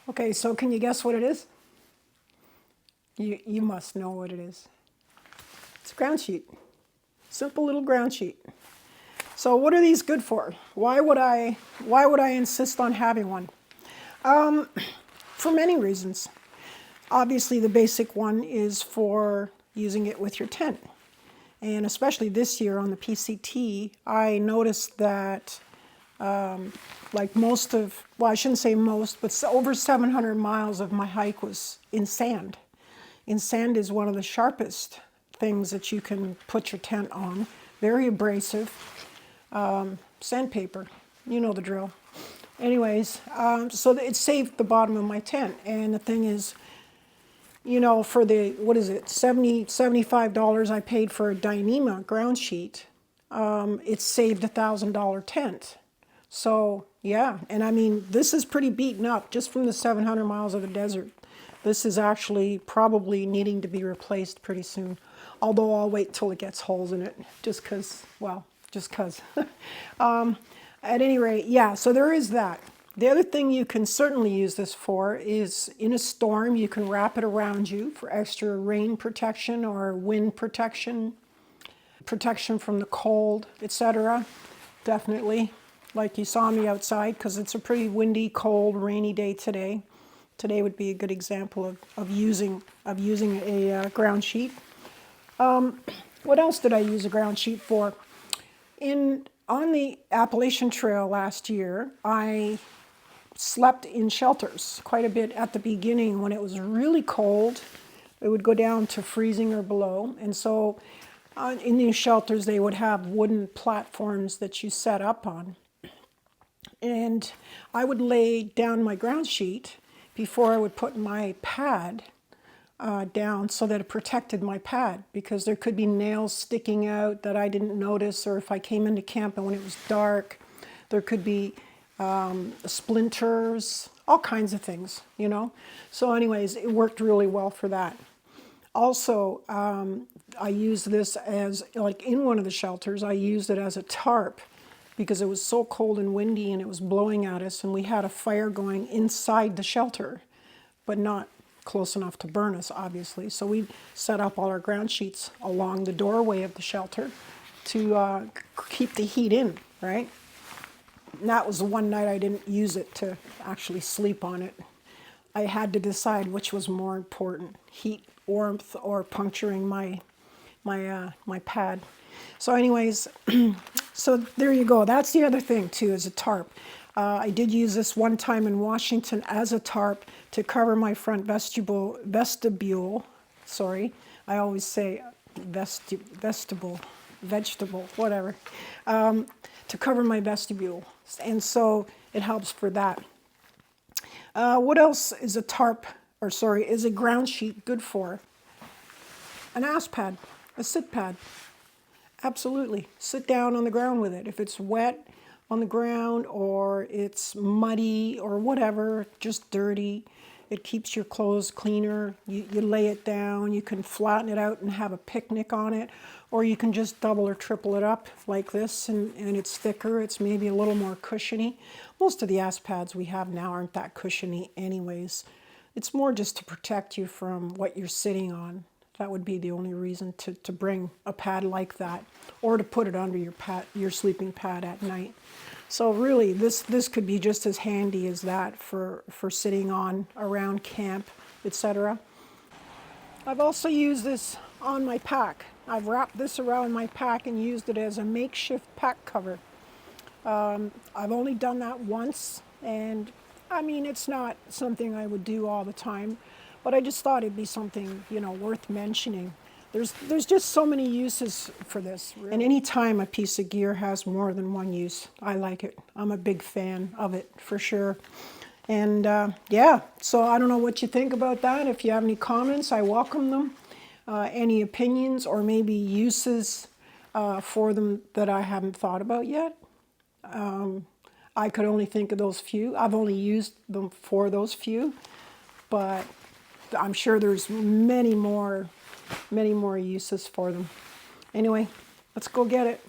Okay, so can you guess what it is? You must know what it is. It's a ground sheet. Simple little ground sheet. So what are these good for? Why would I insist on having one? For many reasons. Obviously the basic one is for using it with your tent. And especially this year on the PCT, I noticed that like most of, well, I shouldn't say most, but over 700 miles of my hike was in sand. And sand is one of the sharpest things that you can put your tent on. Very abrasive. Sandpaper, you know the drill. Anyways, so it saved the bottom of my tent. And the thing is, you know, for the, what is it, $75 I paid for a Dyneema ground sheet, it saved $1,000 tent. So yeah, and I mean, this is pretty beaten up just from the 700 miles of the desert. This is actually probably needing to be replaced pretty soon. Although I'll wait till it gets holes in it, just because, well, just because. At any rate, yeah, so there is that. The other thing you can certainly use this for is in a storm, you can wrap it around you for extra rain protection or wind protection, protection from the cold, etc. Definitely, like you saw me outside, because it's a pretty windy, cold, rainy day today. Today would be a good example of using a ground sheet. What else did I use a ground sheet for? On the Appalachian Trail last year, I slept in shelters quite a bit at the beginning when it was really cold. It would go down to freezing or below. And so in these shelters, they would have wooden platforms that you set up on. And I would lay down my ground sheet before I would put my pad down so that it protected my pad, because there could be nails sticking out that I didn't notice, or if I came into camp and when it was dark, there could be splinters, all kinds of things, you know. So anyways, it worked really well for that. Also, I used this as, like in one of the shelters, I used it as a tarp because it was so cold and windy and it was blowing at us, and we had a fire going inside the shelter, but not close enough to burn us, obviously. So we set up all our ground sheets along the doorway of the shelter to keep the heat in, right? And that was the one night I didn't use it to actually sleep on it. I had to decide which was more important, heat, warmth, or puncturing my pad. So anyways, so there you go. That's the other thing too, is a tarp. I did use this one time in Washington as a tarp to cover my front vestibule. Sorry, I always say vegetable, whatever, to cover my vestibule. And so it helps for that. What else is a tarp, or sorry, is a ground sheet good for? An ass pad, a sit pad. Absolutely. Sit down on the ground with it. If it's wet on the ground or it's muddy or whatever, just dirty, it keeps your clothes cleaner. You lay it down, you can flatten it out and have a picnic on it, or you can just double or triple it up like this, and it's thicker, it's maybe a little more cushiony. Most of the ass pads we have now aren't that cushiony anyways. It's more just to protect you from what you're sitting on. That would be the only reason to bring a pad like that, or to put it under your sleeping pad at night. So really, this could be just as handy as that for sitting on around camp, etc. I've also used this on my pack. I've wrapped this around my pack and used it as a makeshift pack cover. I've only done that once, and I mean, it's not something I would do all the time, but I just thought it'd be something, you know, worth mentioning. There's just so many uses for this, really. And any time a piece of gear has more than one use, I like it. I'm a big fan of it, for sure. And yeah, so I don't know what you think about that. If you have any comments, I welcome them. Any opinions or maybe uses for them that I haven't thought about yet. I could only think of those few. I've only used them for those few, but I'm sure there's many more uses for them. Anyway, let's go get it.